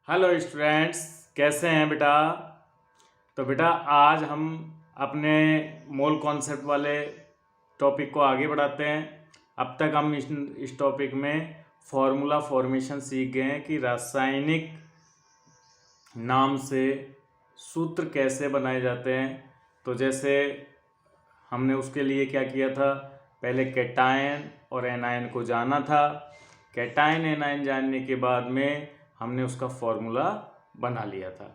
Hello students, कैसे हैं बेटा। तो बेटा आज हम अपने मोल कॉन्सेप्ट वाले टॉपिक को आगे बढ़ाते हैं। अब तक हम इस टॉपिक में फॉर्मूला फॉर्मेशन सीख गए हैं कि रासायनिक नाम से सूत्र कैसे बनाए जाते हैं। तो जैसे हमने उसके लिए क्या किया था, पहले कैटायन और एनायन को जाना था। कैटायन एनायन जानने के बाद में हमने उसका फॉर्मूला बना लिया था।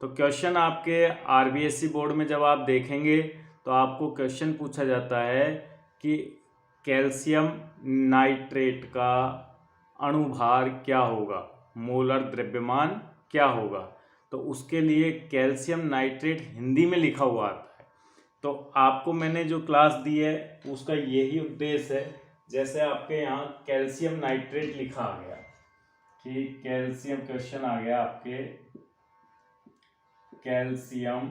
तो क्वेश्चन आपके आरबीएससी बोर्ड में जब आप देखेंगे तो आपको क्वेश्चन पूछा जाता है कि कैल्शियम नाइट्रेट का अणुभार क्या होगा, मोलर द्रव्यमान क्या होगा। तो उसके लिए कैल्शियम नाइट्रेट हिंदी में लिखा हुआ आता है। तो आपको मैंने जो क्लास दी है उसका यही उद्देश्य है। जैसे आपके यहाँ कैल्शियम नाइट्रेट लिखा आ गया कि कैल्शियम, क्वेश्चन आ गया आपके कैल्शियम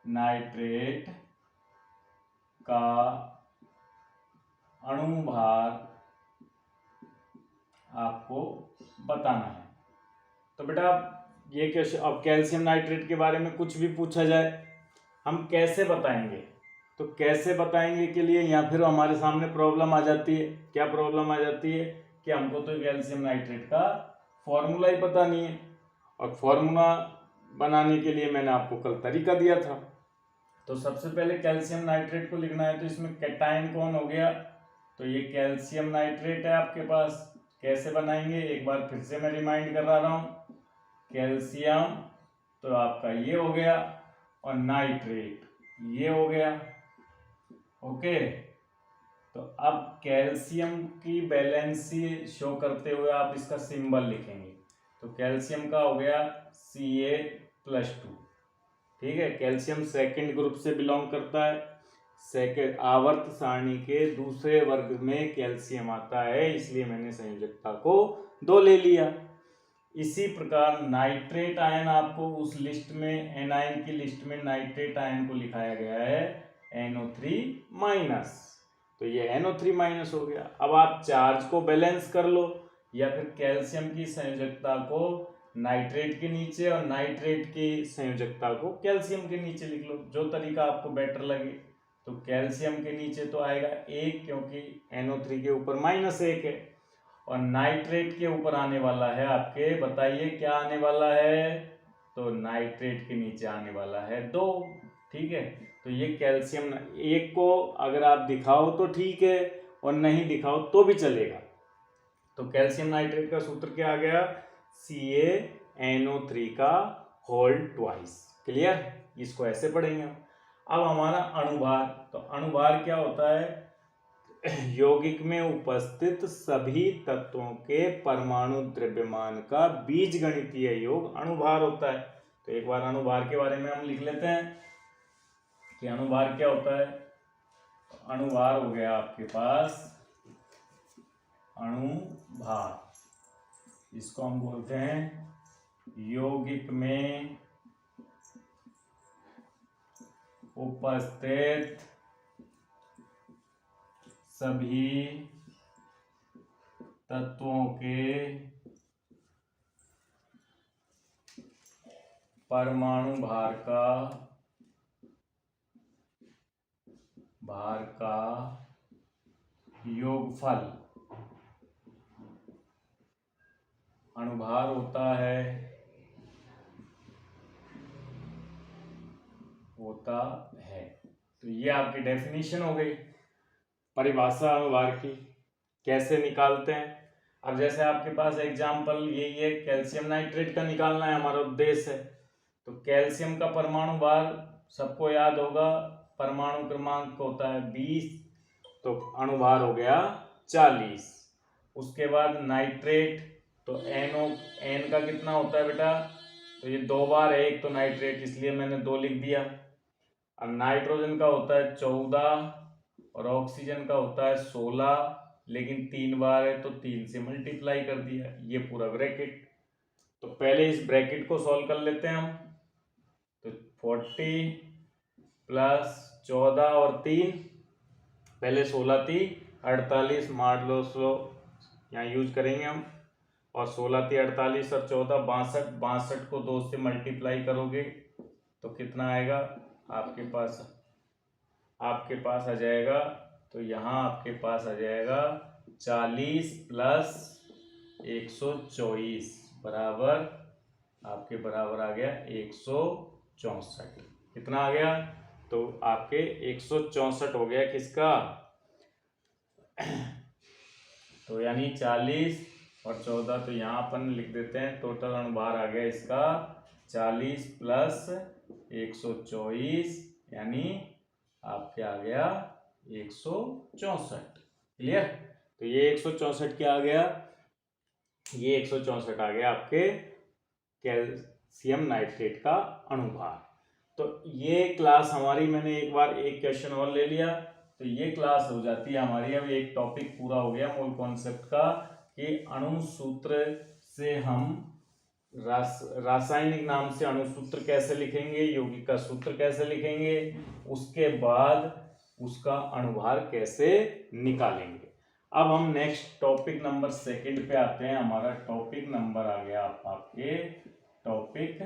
नाइट्रेट का अणुभार आपको बताना है। तो बेटा ये क्वेश्चन, अब कैल्शियम नाइट्रेट के बारे में कुछ भी पूछा जाए हम कैसे बताएंगे। तो कैसे बताएंगे के लिए या फिर हमारे सामने प्रॉब्लम आ जाती है। क्या प्रॉब्लम आ जाती है कि हमको तो कैल्शियम नाइट्रेट का फॉर्मूला ही पता नहीं है, और फॉर्मूला बनाने के लिए मैंने आपको कल तरीका दिया था। तो सबसे पहले कैल्शियम नाइट्रेट को लिखना है। तो इसमें कैटायन कौन हो गया, तो ये कैल्शियम नाइट्रेट है आपके पास। कैसे बनाएंगे एक बार फिर से मैं रिमाइंड करा रहा हूँ। कैल्शियम तो आपका ये हो गया और नाइट्रेट ये हो गया। ओके, तो अब कैल्शियम की वैलेंसी शो करते हुए आप इसका सिंबल लिखेंगे। तो कैल्शियम का हो गया Ca+2। ठीक है, कैल्शियम सेकंड ग्रुप से बिलोंग करता है। सेकंड आवर्त सारणी के दूसरे वर्ग में कैल्शियम आता है, इसलिए मैंने संयोजकता को 2 ले लिया। इसी प्रकार नाइट्रेट आयन आपको उस लिस्ट में, एनायन की लिस्ट में नाइट्रेट आयन को लिखाया गया है NO3-। तो ये NO3- हो गया। अब आप चार्ज को बैलेंस कर लो, या फिर कैल्शियम की संयोजकता को नाइट्रेट के नीचे और नाइट्रेट की संयोजकता को कैल्शियम के नीचे लिख लो, जो तरीका आपको बेटर लगे। तो कैल्शियम के नीचे तो आएगा 1, क्योंकि NO3 के ऊपर -1 है, और नाइट्रेट के ऊपर आने वाला है आपके, बताइए क्या आने वाला है। तो नाइट्रेट के नीचे आने वाला है 2। ठीक है, तो ये कैल्शियम, एक को अगर आप दिखाओ तो ठीक है और नहीं दिखाओ तो भी चलेगा। तो कैल्शियम नाइट्रेट का सूत्र क्या आ गया, CaNO3 का होल ट्वाइस। क्लियर, इसको ऐसे पढ़ेंगे हम। अब हमारा अणुभार, तो अणुभार क्या होता है, यौगिक में उपस्थित सभी तत्वों के परमाणु द्रव्यमान का बीजगणितीय योग अणुभार होता है। तो एक बार अणुभार के बारे में हम लिख लेते हैं कि अणुभार क्या होता है। अणुभार हो गया आपके पास अणुभार, इसको हम बोलते हैं यौगिक में उपस्थित सभी तत्वों के परमाणु भार का योगफल अणुभार होता है तो ये आपकी डेफिनेशन हो गई, परिभाषा अणुभार की कैसे निकालते हैं। अब जैसे आपके पास एग्जाम्पल यही है, कैल्शियम नाइट्रेट का निकालना है हमारा उद्देश्य है। तो कैल्शियम का परमाणु भार सबको याद होगा, परमाणु क्रमांक होता है 20, तो अणुभार हो गया 40। उसके बाद नाइट्रेट, तो एन का कितना होता है बेटा, तो ये 2 बार है, एक तो नाइट्रेट इसलिए मैंने 2 लिख दिया। अब नाइट्रोजन का होता है 14 और ऑक्सीजन का होता है 16, लेकिन 3 बार है तो 3 से मल्टीप्लाई कर दिया, ये पूरा ब्रैकेट। तो पहले इस ब्रैकेट को सॉल्व कर लेते हैं हम। तो 40 + 14 और 3, पहले 16 थी 48, मान लो स्लो यहाँ यूज करेंगे हम, और 16 थी 48 और 14 62, 62 को 2 से मल्टीप्लाई करोगे तो कितना आएगा आपके पास आ जाएगा। तो यहाँ आपके पास आ जाएगा 40 प्लस 124 बराबर आपके बराबर आ गया 164। कितना आ गया? तो आपके 164 हो गया किसका? तो यानी 40 और 14, तो यहाँ अपन लिख देते हैं, टोटल अनुभार आ गया इसका 40 प्लस 124, यानी आपके आ गया 164। क्लियर? तो ये 164 क्या आ गया? ये 164 आ गया आपके कैल्शियम नाइट्रेट का अनुभार। तो ये क्लास हमारी, मैंने एक बार एक क्वेश्चन और ले लिया तो ये क्लास हो जाती है हमारी। अब एक टॉपिक पूरा हो गया मूल कॉन्सेप्ट का कि अणु सूत्र से हम रासायनिक नाम से अणु सूत्र कैसे लिखेंगे, यौगिक का सूत्र कैसे लिखेंगे, उसके बाद उसका अनुभार कैसे निकालेंगे। अब हम नेक्स्ट टॉपिक नंबर 2 पे आते हैं। हमारा टॉपिक नंबर आ गया आपके टॉपिक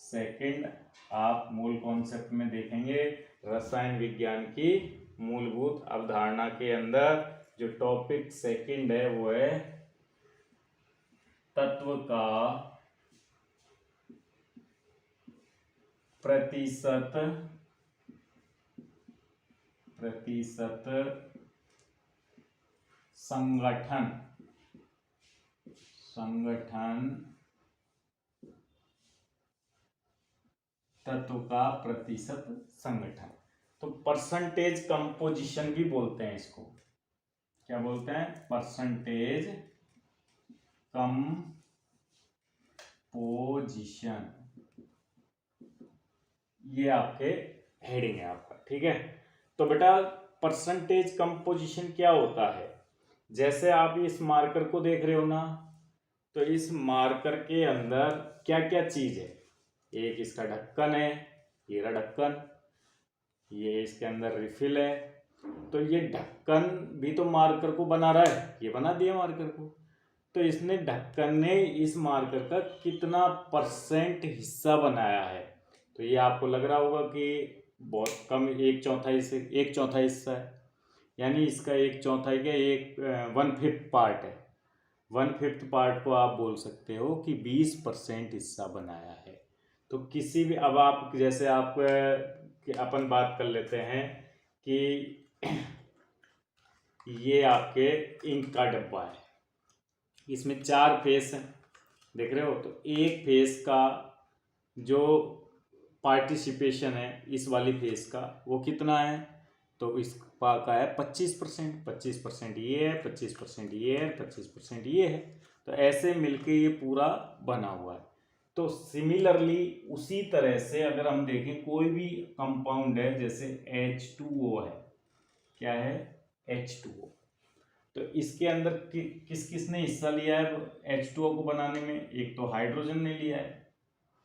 2, आप मूल कॉन्सेप्ट में देखेंगे रसायन विज्ञान की मूलभूत अवधारणा के अंदर जो टॉपिक 2 है वो है तत्व का प्रतिशत संगठन तत्व का प्रतिशत संगठन। तो परसेंटेज कंपोजिशन भी बोलते हैं इसको। क्या बोलते हैं? परसेंटेज कंपोजिशन, ये आपके हेडिंग है आपका। ठीक है, तो बेटा परसेंटेज कंपोजिशन क्या होता है? जैसे आप इस मार्कर को देख रहे हो ना, तो इस मार्कर के अंदर क्या क्या चीज है? एक इसका ढक्कन है, ये रहा ढक्कन, ये इसके अंदर रिफिल है। तो ये ढक्कन भी तो मार्कर को बना रहा है, ये बना दिया मार्कर को। तो इसने ढक्कन ने इस मार्कर का कितना % हिस्सा बनाया है? तो ये आपको लग रहा होगा कि बहुत कम, 1/4 हिस्सा है, यानी इसका 1/4 का 1/5 पार्ट है। 1/5 पार्ट को आप बोल सकते हो कि 20% हिस्सा बनाया है। तो किसी भी, अब आप जैसे आप अपन बात कर लेते हैं कि ये आपके इंक का डब्बा है, इसमें 4 फेस हैं, देख रहे हो? तो एक फेस का जो पार्टिसिपेशन है इस वाली फेस का वो कितना है? तो इसका का है 25%। 25% ये है, 25% ये है, 25% ये है। तो ऐसे मिलके ये पूरा बना हुआ है। तो सिमिलरली उसी तरह से अगर हम देखें कोई भी कंपाउंड है, जैसे H2O है, क्या है? H2O। तो इसके अंदर किस ने हिस्सा लिया है H2O को बनाने में? एक तो हाइड्रोजन ने लिया है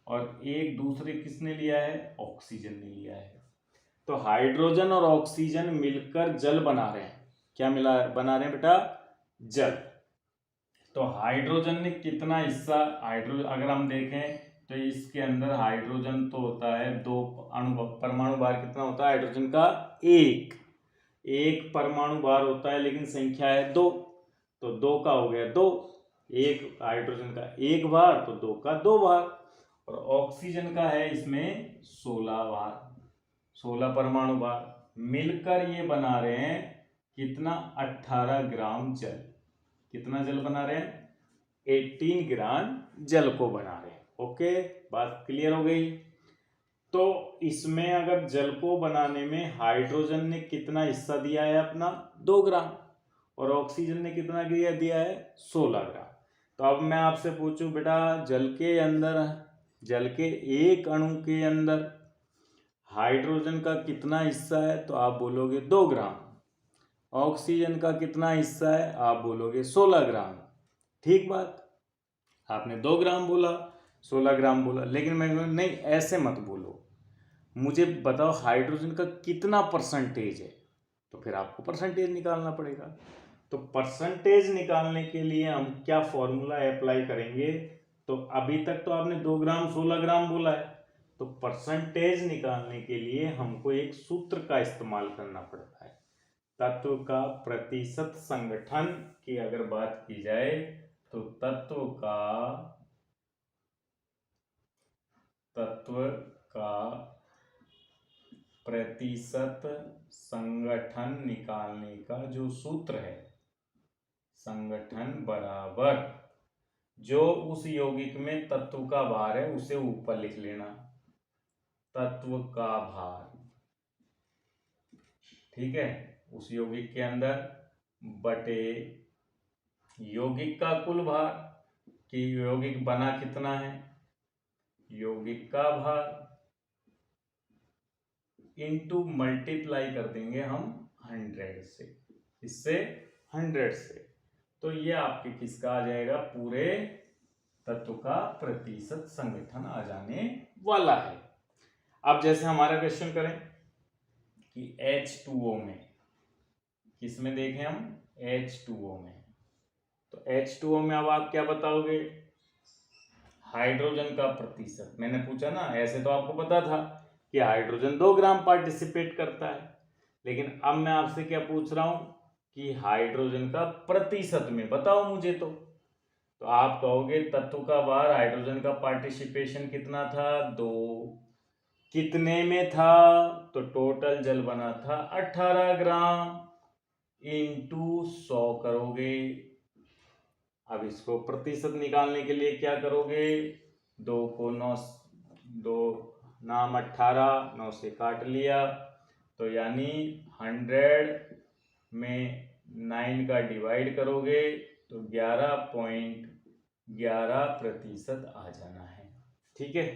और एक दूसरे किसने लिया है? ऑक्सीजन ने लिया है। तो हाइड्रोजन और ऑक्सीजन मिलकर जल बना रहे हैं। क्या बना रहे हैं बेटा? जल। तो हाइड्रोजन ने कितना हिस्सा, हाइड्रोजन अगर हम देखें तो इसके अंदर हाइड्रोजन तो होता है 2 अणु, परमाणु भार कितना होता है हाइड्रोजन का? 1 परमाणु भार होता है, लेकिन संख्या है 2, तो 2 का हो गया 2। एक हाइड्रोजन का 1 भार, तो 2 का 2 भार। और ऑक्सीजन का है इसमें 16 भार, 16 परमाणु भार। मिलकर ये बना रहे हैं कितना? 18 ग्राम जल। कितना जल बना रहे हैं? 18 ग्राम जल को बना रहे हैं। ओके, बात क्लियर हो गई? तो इसमें अगर जल को बनाने में हाइड्रोजन ने कितना हिस्सा दिया है अपना? 2 ग्राम, और ऑक्सीजन ने कितना दिया है? 16 ग्राम। तो अब मैं आपसे पूछूं बेटा, जल के एक अणु के अंदर हाइड्रोजन का कितना हिस्सा है? तो आप बोलोगे 2 ग्राम। ऑक्सीजन का कितना हिस्सा है? आप बोलोगे 16 ग्राम। ठीक बात, आपने 2 ग्राम बोला, 16 ग्राम बोला, लेकिन मैं नहीं, ऐसे मत बोलो। मुझे बताओ हाइड्रोजन का कितना परसेंटेज है, तो फिर आपको परसेंटेज निकालना पड़ेगा। तो परसेंटेज निकालने के लिए हम क्या फॉर्मूला अप्लाई करेंगे, तो अभी तक तो आपने 2 ग्राम 16 ग्राम बोला है, तो परसेंटेज निकालने के लिए हमको एक सूत्र का इस्तेमाल करना पड़ता है। तत्व का प्रतिशत संगठन की अगर बात की जाए तो तत्व का प्रतिशत संगठन निकालने का जो सूत्र है, संगठन बराबर जो उस यौगिक में तत्व का भार है उसे ऊपर लिख लेना, तत्व का भार, ठीक है, उस यौगिक के अंदर बटे यौगिक का कुल भार, कि यौगिक बना कितना है, यौगिक का भार इनटू मल्टीप्लाई कर देंगे हम 100 से, इससे 100 से, तो ये आपके किसका आ जाएगा, पूरे तत्व का प्रतिशत संगठन आ जाने वाला है। अब जैसे हमारा क्वेश्चन करें कि H2O में, किसमें देखें हम, H2O में, तो H2O में अब आप क्या बताओगे, हाइड्रोजन का प्रतिशत। मैंने पूछा ना, ऐसे तो आपको पता था कि हाइड्रोजन 2 ग्राम पार्टिसिपेट करता है, लेकिन अब मैं आपसे क्या पूछ रहा हूं कि हाइड्रोजन का प्रतिशत में बताओ मुझे। तो आप कहोगे तत्व का भार, हाइड्रोजन का पार्टिसिपेशन कितना था, 2, कितने में था, तो टोटल जल बना था 18 ग्राम इंटू 100 करोगे। अब इसको प्रतिशत निकालने के लिए क्या करोगे, 2 को 9, 2 नाम 18, 9 से काट लिया, तो यानी 100 में 9 का डिवाइड करोगे तो 11.11% आ जाना है, ठीक है।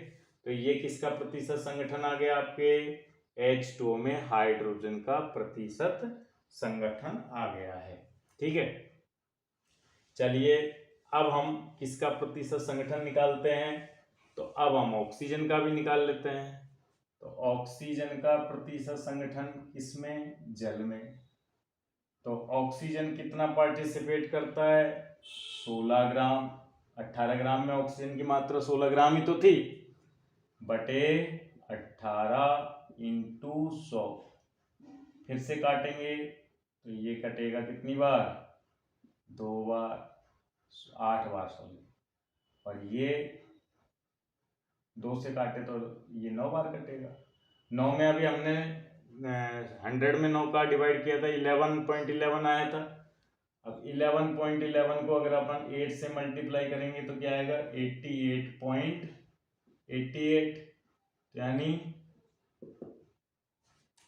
तो ये किसका प्रतिशत संगठन आ गया आपके, H2O में हाइड्रोजन का प्रतिशत संगठन आ गया है, ठीक है। चलिए अब हम किसका प्रतिशत संगठन निकालते हैं, तो अब हम ऑक्सीजन का भी निकाल लेते हैं। तो ऑक्सीजन का प्रतिशत संगठन किसमें, जल में, तो ऑक्सीजन कितना पार्टिसिपेट करता है, 16 ग्राम, 18 ग्राम में ऑक्सीजन की मात्रा 16 ग्राम ही तो थी, बटे 18 इंटू 100, फिर से काटेंगे तो ये कटेगा कितनी बार, 2 बार, 8 बार सॉरी, और ये 2 से काटे तो ये 9 बार कटेगा। 9 में अभी हमने 100 में 9 का डिवाइड किया था, 11.11 आया था। अब 11.11 को अगर अपन 8 से मल्टीप्लाई करेंगे तो क्या आएगा, 88.88, यानी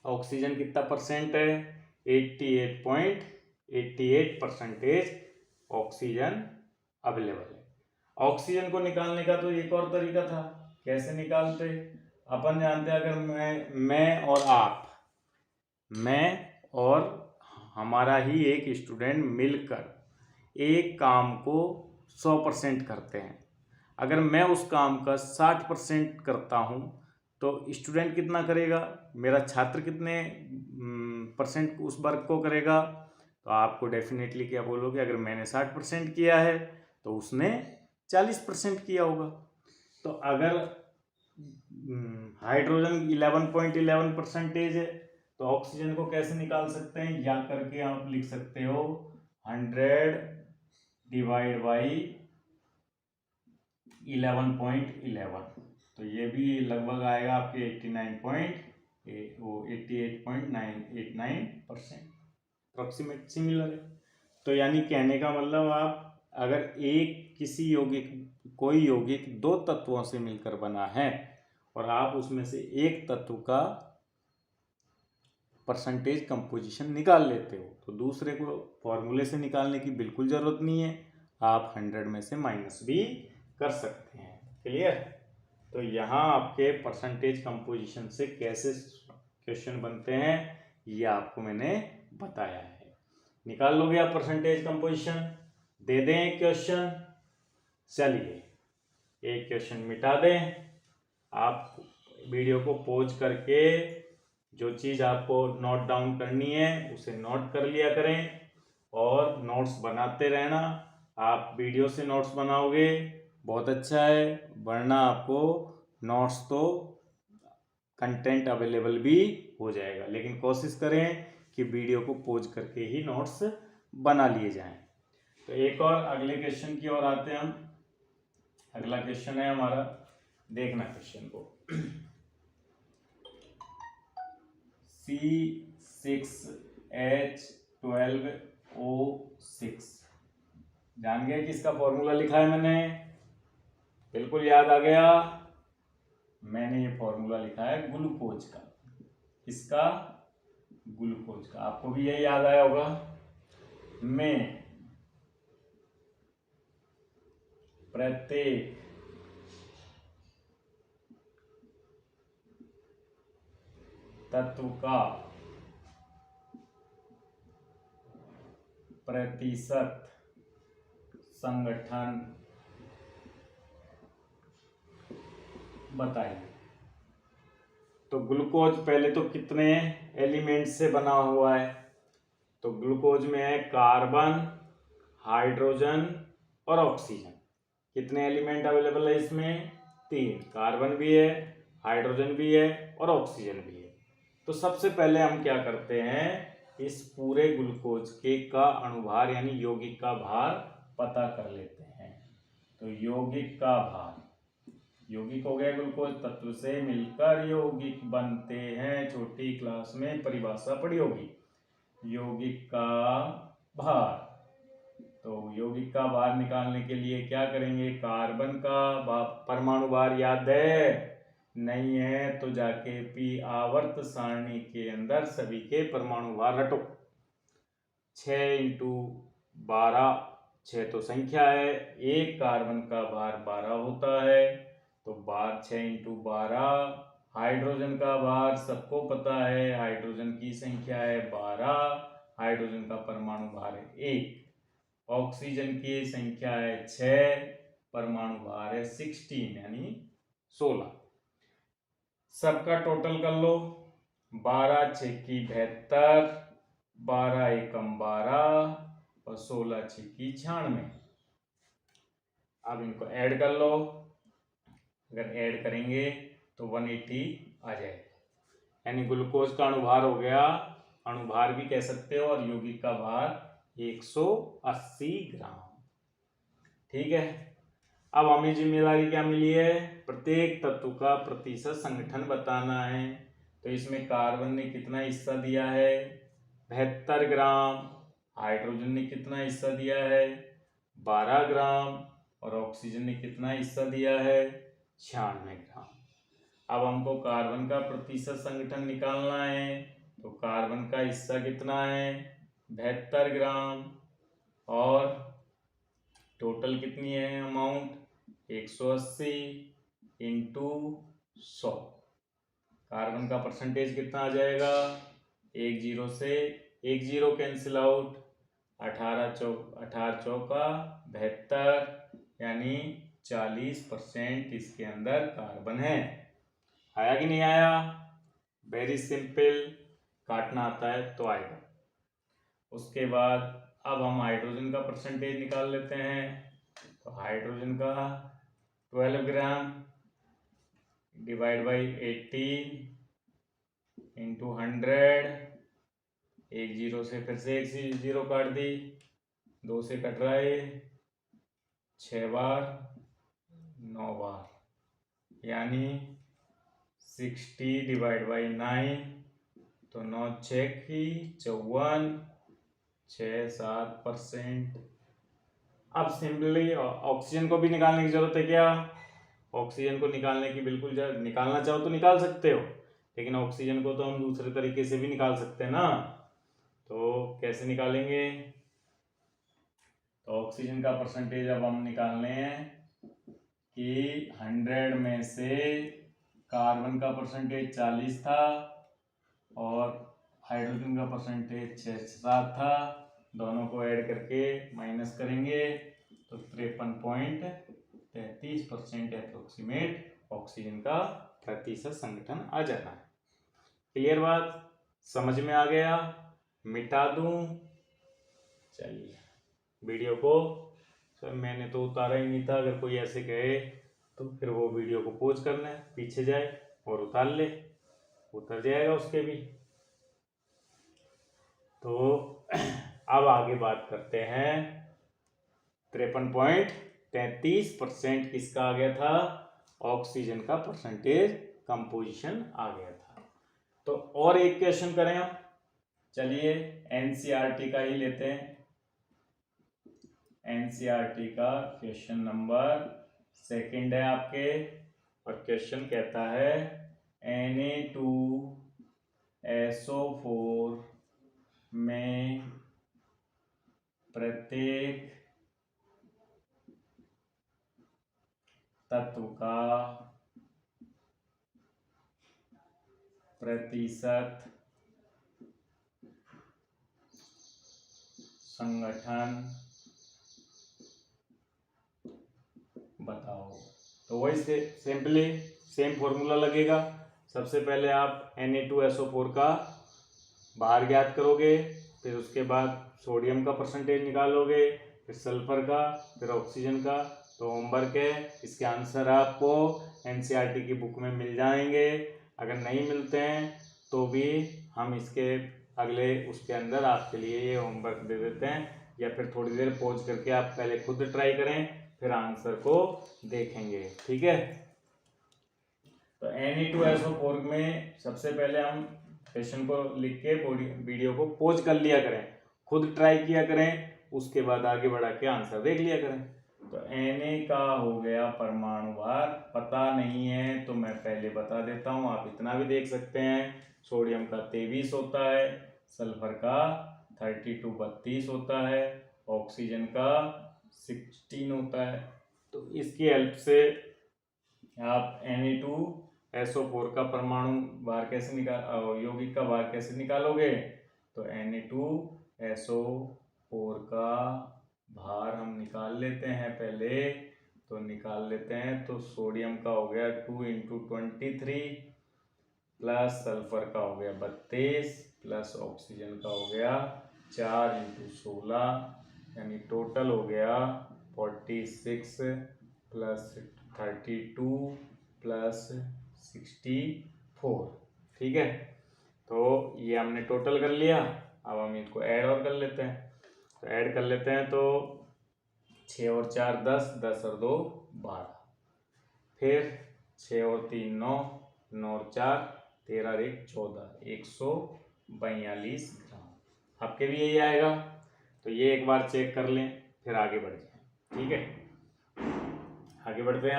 ऑक्सीजन कितना परसेंट है, 88.88% ऑक्सीजन अवेलेबल है। ऑक्सीजन को निकालने का तो एक और तरीका था, कैसे निकालते, अपन जानते हैं अगर मैं और आप, मैं और हमारा ही एक स्टूडेंट मिलकर एक काम को 100% करते हैं, अगर मैं उस काम का 60% करता हूँ तो स्टूडेंट कितना करेगा, मेरा छात्र कितने परसेंट उस वर्क को करेगा, तो आपको डेफिनेटली क्या बोलोगे, अगर मैंने 60% किया है तो उसने 40% किया होगा। तो अगर हाइड्रोजन 11.11% है तो ऑक्सीजन को कैसे निकाल सकते हैं, या करके आप लिख सकते हो 100 डिवाइड बाई 11.11, तो ये भी लगभग आएगा आपके 88.989% अप्रोक्सीमेट सिमिलर है। तो यानी कहने का मतलब आप अगर किसी यौगिक, कोई यौगिक 2 तत्वों से मिलकर बना है और आप उसमें से एक तत्व का परसेंटेज कंपोजिशन निकाल लेते हो तो दूसरे को फॉर्मूले से निकालने की बिल्कुल ज़रूरत नहीं है, आप 100 में से माइनस भी कर सकते हैं। क्लियर। तो यहाँ आपके परसेंटेज कंपोजिशन से कैसे क्वेश्चन बनते हैं ये आपको मैंने बताया है। निकाल लोगे आप परसेंटेज कंपोजिशन, दे दें एक क्वेश्चन, चलिए एक क्वेश्चन मिटा दें, आप वीडियो को पॉज करके जो चीज़ आपको नोट डाउन करनी है उसे नोट कर लिया करें और नोट्स बनाते रहना। आप वीडियो से नोट्स बनाओगे बहुत अच्छा है, वरना आपको नोट्स तो कंटेंट अवेलेबल भी हो जाएगा, लेकिन कोशिश करें कि वीडियो को पॉज करके ही नोट्स बना लिए जाएं। तो एक और अगले क्वेश्चन की ओर आते हैं हम। अगला क्वेश्चन है हमारा, देखना क्वेश्चन को। C6H12O6 जान गए कि इसका फॉर्मूला लिखा है मैंने, बिल्कुल याद आ गया। मैंने ये फॉर्मूला लिखा है ग्लूकोज का, इसका ग्लूकोज का, आपको भी यही याद आया होगा। में प्रत्येक तत्व का प्रतिशत संगठन बताइए। तो ग्लूकोज पहले तो कितने एलिमेंट से बना हुआ है? तो ग्लूकोज में है कार्बन, हाइड्रोजन और ऑक्सीजन। कितने एलिमेंट अवेलेबल है इसमें? 3। कार्बन भी है, हाइड्रोजन भी है और ऑक्सीजन भी है। तो सबसे पहले हम क्या करते हैं, इस पूरे ग्लूकोज के का अणुभार यानी यौगिक का भार पता कर लेते हैं। तो यौगिक का भार, यौगिक हो गया ग्लूकोज, तत्व से मिलकर यौगिक बनते हैं। छोटी क्लास में परिभाषा पढ़ी होगी, यौगिक का भार। तो यौगिक का भार निकालने के लिए क्या करेंगे? कार्बन का परमाणु भार याद है? नहीं है तो जाके पी आवर्त सारणी के अंदर सभी के परमाणु भार रटो। 6 × 12, 6 तो संख्या है, एक कार्बन का भार 12 होता है। तो 6 × 12। हाइड्रोजन का भार सबको पता है, हाइड्रोजन की संख्या है 12, हाइड्रोजन का परमाणु भार है 1। ऑक्सीजन की संख्या है 6, परमाणु भार है 16 यानी 16। सबका टोटल कर लो, 12 × 6 = 72, 12 एकम 12 और 16 × 6 = 96। अब इनको ऐड कर लो, अगर ऐड करेंगे तो 180 आ जाएगा, यानी ग्लूकोज का अणुभार हो गया, अणुभार भी कह सकते हो, और यौगिक का भार 180 ग्राम। ठीक है, अब हमें जिम्मेदारी क्या मिली है? प्रत्येक तत्व का प्रतिशत संगठन बताना है। तो इसमें कार्बन ने कितना हिस्सा दिया है? 72 ग्राम। हाइड्रोजन ने कितना हिस्सा दिया है? 12 ग्राम। और ऑक्सीजन ने कितना हिस्सा दिया है? 96 ग्राम। अब हमको कार्बन का प्रतिशत संगठन निकालना है। तो कार्बन का हिस्सा कितना है? 72 ग्राम। और टोटल कितनी है अमाउंट? 180 × 100। कार्बन का परसेंटेज कितना आ जाएगा? 1 0 से 1 0 कैंसिल आउट, 18 चौका 72, यानी 40% इसके अंदर कार्बन है। आया कि नहीं आया? वेरी सिंपल, काटना आता है तो आएगा। उसके बाद अब हम हाइड्रोजन का परसेंटेज निकाल लेते हैं। तो हाइड्रोजन का 12 ग्राम डिवाइड बाई 18 × 100। 1 0 से फिर से 1 0 काट दी, 2 से कट रहा है 6 बार 9 बार, यानी 60 डिवाइड बाई 9, तो 9 6 54, 6-7%। अब सिंपली ऑक्सीजन को भी निकालने की जरूरत है क्या? ऑक्सीजन को निकालने की बिल्कुल निकालना चाहो तो निकाल सकते हो, लेकिन ऑक्सीजन को तो हम दूसरे तरीके से भी निकाल सकते हैं ना। तो कैसे निकालेंगे? तो ऑक्सीजन का परसेंटेज अब हम निकालने हैं कि 100 में से कार्बन का परसेंटेज 40 था और हाइड्रोजन का परसेंटेज 7 था। दोनों को ऐड करके माइनस करेंगे तो 53.33% अप्रोक्सीमेट ऑक्सीजन का प्रतिशत संगठन आ जाना है। क्लियर बात, समझ में आ गया? मिटा दूं? चलिए वीडियो को, सर मैंने तो उतारा ही नहीं था, अगर कोई ऐसे कहे तो फिर वो वीडियो को पॉज करना है, पीछे जाए और उतार ले, उतर जाएगा उसके भी। तो अब आगे बात करते हैं। 53.33% किसका आ गया था? ऑक्सीजन का परसेंटेज कंपोजिशन आ गया था। तो और एक क्वेश्चन करें हम, चलिए एनसीईआरटी का ही लेते हैं। एनसीईआरटी का क्वेश्चन नंबर 2 है आपके, और क्वेश्चन कहता है Na2SO4 में प्रत्येक तत्व का प्रतिशत संगठन बताओ। तो वही से सिंपली सेम फॉर्मूला लगेगा। सबसे पहले आप Na2SO4 का बाहर ज्ञात करोगे, फिर उसके बाद सोडियम का परसेंटेज निकालोगे, फिर सल्फर का, फिर ऑक्सीजन का। तो होमवर्क है, इसके आंसर आपको एनसीईआरटी की बुक में मिल जाएंगे। अगर नहीं मिलते हैं तो भी हम इसके अगले उसके अंदर आपके लिए ये होमवर्क दे देते हैं, या फिर थोड़ी देर पॉज करके आप पहले खुद ट्राई करें, फिर आंसर को देखेंगे। ठीक है, तो Na2SO4 में सबसे पहले हम क्वेश्चन को लिख के वीडियो को पॉज कर लिया करें, खुद ट्राई किया करें, उसके बाद आगे बढ़ा के आंसर देख लिया करें। तो Na का हो गया परमाणु भार, पता नहीं है तो मैं पहले बता देता हूँ, आप इतना भी देख सकते हैं। सोडियम का 23 होता है, सल्फर का 32 होता है, ऑक्सीजन का 16 होता है। तो इसकी हेल्प से आप Na2SO4 का परमाणु भार कैसे यौगिक का भार कैसे निकालोगे? तो Na2SO4 का भार हम निकाल लेते हैं पहले, तो निकाल लेते हैं। तो सोडियम का हो गया 2 × 23 प्लस सल्फर का हो गया 32 प्लस ऑक्सीजन का हो गया 4 × 16, यानी टोटल हो गया 46 प्लस 32 प्लस 64। ठीक है, तो ये हमने टोटल कर लिया। अब हम इसको ऐड और कर लेते हैं। तो ऐड कर लेते हैं, तो 6 और 4 10, 10 और 2 12, फिर 6 और 3 9, 9 और 4 13 और 1 14, 142 ग्राम। आपके भी यही आएगा। तो ये एक बार चेक कर लें, फिर आगे बढ़ जाए। ठीक है, आगे बढ़ते हैं।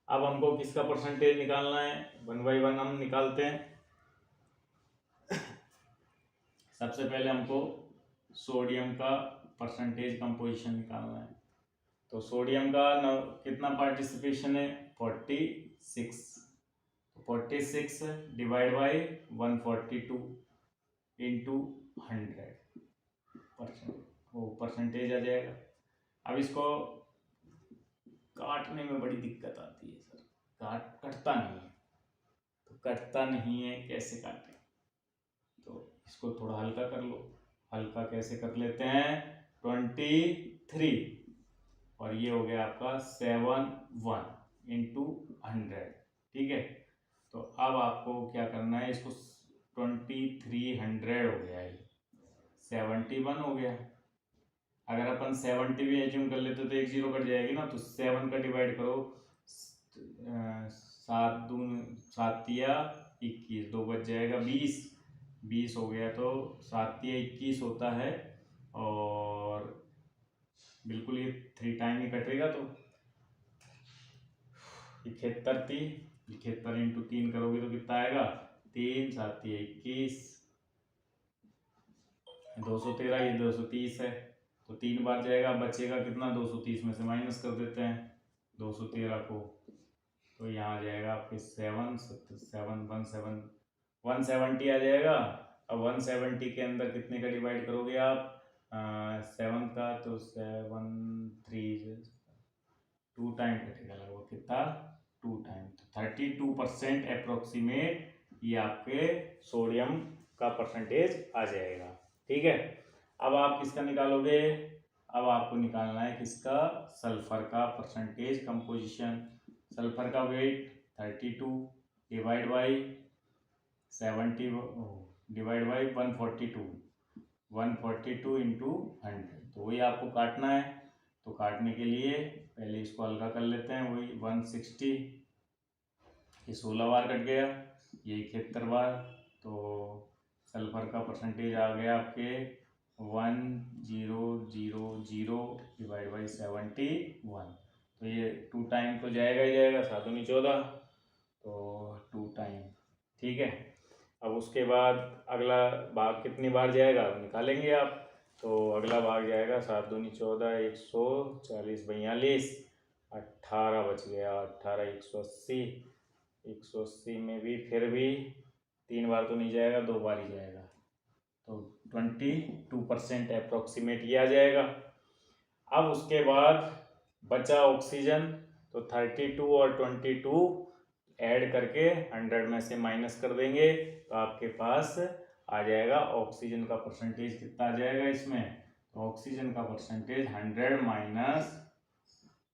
अब हमको किसका परसेंटेज निकालना है, 1 बाई 1 हम निकालते हैं। सबसे पहले हमको सोडियम का परसेंटेज कंपोजिशन निकालना है। तो सोडियम का कितना पार्टिसिपेशन है? 46। 46 डिवाइड बाई 142 इंटू 100%, वो परसेंटेज आ जाएगा। अब इसको काटने में बड़ी दिक्कत आती है सर, कटता नहीं है। तो कटता नहीं है, कैसे काटें? तो इसको थोड़ा हल्का कर लो। हल्का कैसे कर लेते हैं? 23 और ये हो गया आपका 71 इंटू 100। ठीक है, तो अब आपको क्या करना है, इसको 2300 हो गया, ये 71 हो गया। अगर अपन 70 भी एज्यूम कर लेते तो एक जीरो कट जाएगी ना, तो 7 का डिवाइड करो, 7 दून 7 या 21, 2 बच जाएगा 20 हो गया। तो 7 या 21 होता है, और बिल्कुल ये 3 टाइम ही कटेगा। तो 71 इंटू 3 करोगे तो कितना आएगा? 3 7 21, 213, ये 230 है, तो 3 बार जाएगा, बचेगा कितना? 230 में से माइनस कर देते हैं 213 को, तो यहाँ आ जाएगा आपके 170 आ जाएगा। अब 170 के अंदर कितने का डिवाइड करोगे आप? 7 का, तो 7 3 2 टाइम घटेगा लगभग, कितना 2 टाइम, तो 32% अप्रोक्सीमेट ये आपके सोडियम का परसेंटेज आ जाएगा। ठीक है, अब आप किसका निकालोगे, अब आपको निकालना है किसका, सल्फर का परसेंटेज कंपोजिशन। सल्फर का weight 32 divide by 70 divide by 142, 142 into 100, तो वही आपको काटना है। तो काटने के लिए पहले इसको हल्का कर लेते हैं, वही 160, ये 16 बार कट गया, ये 71 बार, तो सल्फर का परसेंटेज आ गया आपके 1000 डिवाइड बाई 71, तो ये 2 टाइम तो जाएगा ही जाएगा, 7 दूनी 14, तो 2 टाइम। ठीक है, अब उसके बाद अगला भाग कितनी बार जाएगा निकालेंगे आप, तो अगला भाग जाएगा 7 दूनी 14, 140 42, 18 बच गया, 18 180, 180 में भी फिर भी 3 बार तो नहीं जाएगा, 2 बार ही जाएगा, तो 22% अप्रोक्सीमेट ये आ जाएगा। अब उसके बाद बचा ऑक्सीजन, तो 32 और 22 ऐड करके 100 में से माइनस कर देंगे, तो आपके पास आ जाएगा ऑक्सीजन का परसेंटेज कितना आ जाएगा इसमें, तो ऑक्सीजन का परसेंटेज 100 माइनस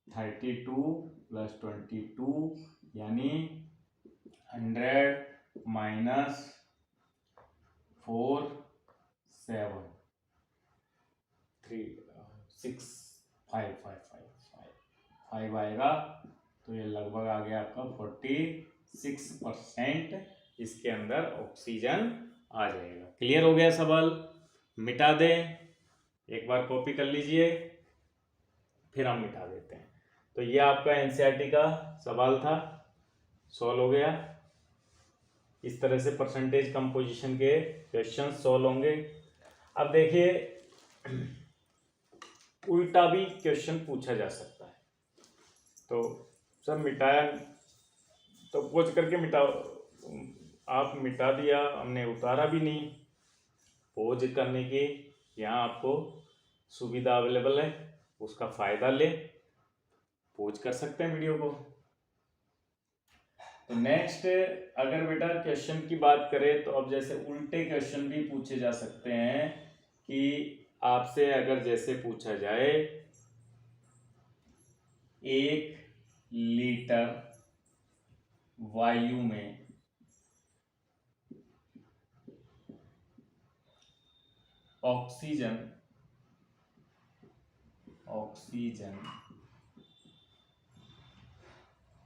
32 प्लस 22 यानी 100 माइनस 4 7 3 6 5 5 आएगा, तो ये लगभग आ गया आपका 46% इसके अंदर ऑक्सीजन आ जाएगा। क्लियर हो गया सवाल, मिटा दें, एक बार कॉपी कर लीजिए फिर हम मिटा देते हैं। तो ये आपका एनसीईआरटी का सवाल था, सॉल्व हो गया। इस तरह से परसेंटेज कंपोजिशन के क्वेश्चन सॉल्व होंगे। अब देखिए उल्टा भी क्वेश्चन पूछा जा सकता है, तो सब मिटाया तो पोच करके मिटाओ, आप मिटा दिया, हमने उतारा भी नहीं, पोज करने की यहाँ आपको सुविधा अवेलेबल है, उसका फ़ायदा ले, पोज कर सकते हैं वीडियो को। तो नेक्स्ट अगर बेटा क्वेश्चन की बात करें, तो अब जैसे उल्टे क्वेश्चन भी पूछे जा सकते हैं कि आपसे अगर जैसे पूछा जाए 1 लीटर वायु में ऑक्सीजन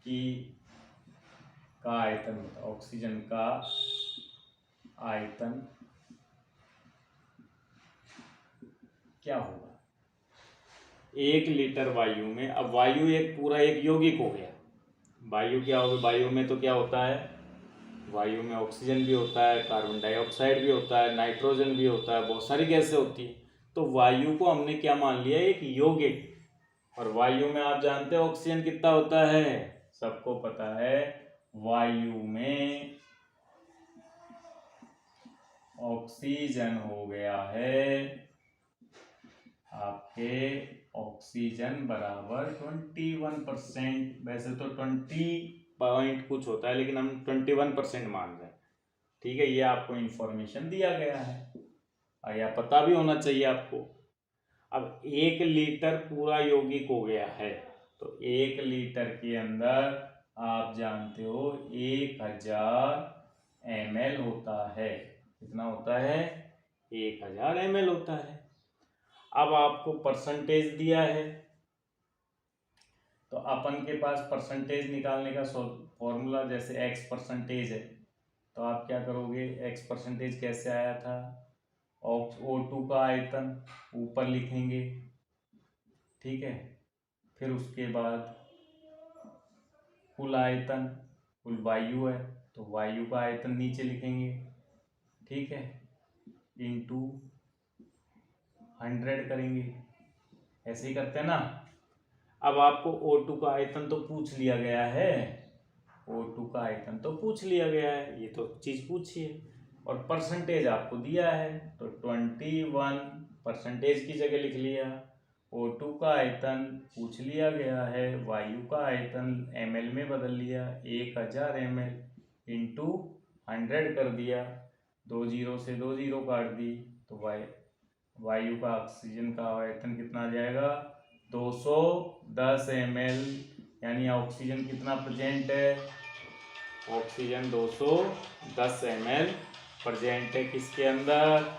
की का आयतन, ऑक्सीजन का आयतन क्या होगा 1 लीटर वायु में। अब वायु एक पूरा एक यौगिक हो गया, वायु क्या होगा, वायु में तो क्या होता है, वायु में ऑक्सीजन भी होता है, कार्बन डाइऑक्साइड भी होता है, नाइट्रोजन भी होता है, बहुत सारी गैसें होती है। तो वायु को हमने क्या मान लिया, एक यौगिक। और वायु में आप जानते हो ऑक्सीजन कितना होता है, सबको पता है, वायु में ऑक्सीजन हो गया है आपके, ऑक्सीजन बराबर 21%, वैसे तो 20 पॉइंट कुछ होता है, लेकिन हम 21% मान रहे हैं। ठीक है, ये आपको इंफॉर्मेशन दिया गया है और यह पता भी होना चाहिए आपको। अब 1 लीटर पूरा यौगिक हो गया है, तो 1 लीटर के अंदर आप जानते हो 1000 ml होता है। कितना होता है, 1000 ml होता है। अब आपको परसेंटेज दिया है, तो अपन के पास परसेंटेज निकालने का फॉर्मूला जैसे x परसेंटेज है, तो आप क्या करोगे, x परसेंटेज कैसे आया था, O2 का आयतन ऊपर लिखेंगे, ठीक है, फिर उसके बाद कुल आयतन, कुल वायु है तो वायु का आयतन नीचे लिखेंगे, ठीक है, इंटू 100 करेंगे, ऐसे ही करते हैं ना। अब आपको O2 का आयतन तो पूछ लिया गया है, O2 का आयतन तो पूछ लिया गया है, ये तो चीज़ पूछी है, और परसेंटेज आपको दिया है, तो 21 परसेंटेज की जगह लिख लिया, O2 का आयतन पूछ लिया गया है, वायु का आयतन ml में बदल लिया, 1000 ml इंटू 100 कर दिया, 2 जीरो से 2 जीरो काट दी, तो वायु का ऑक्सीजन का आयतन कितना आ जाएगा 210 ml। यानी ऑक्सीजन कितना प्रेजेंट है, ऑक्सीजन 210 ml प्रेजेंट है किसके अंदर,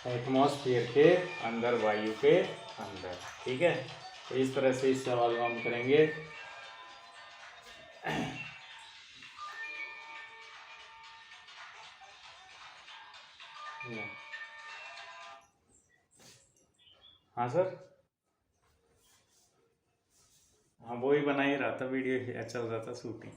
एटमॉस्फेयर के अंदर, वायु के अंदर। ठीक है, तो इस तरह से इस सवाल को हम करेंगे। हाँ सर, हाँ वो ही बना ही रहा था, वीडियो चल रहा था शूटिंग।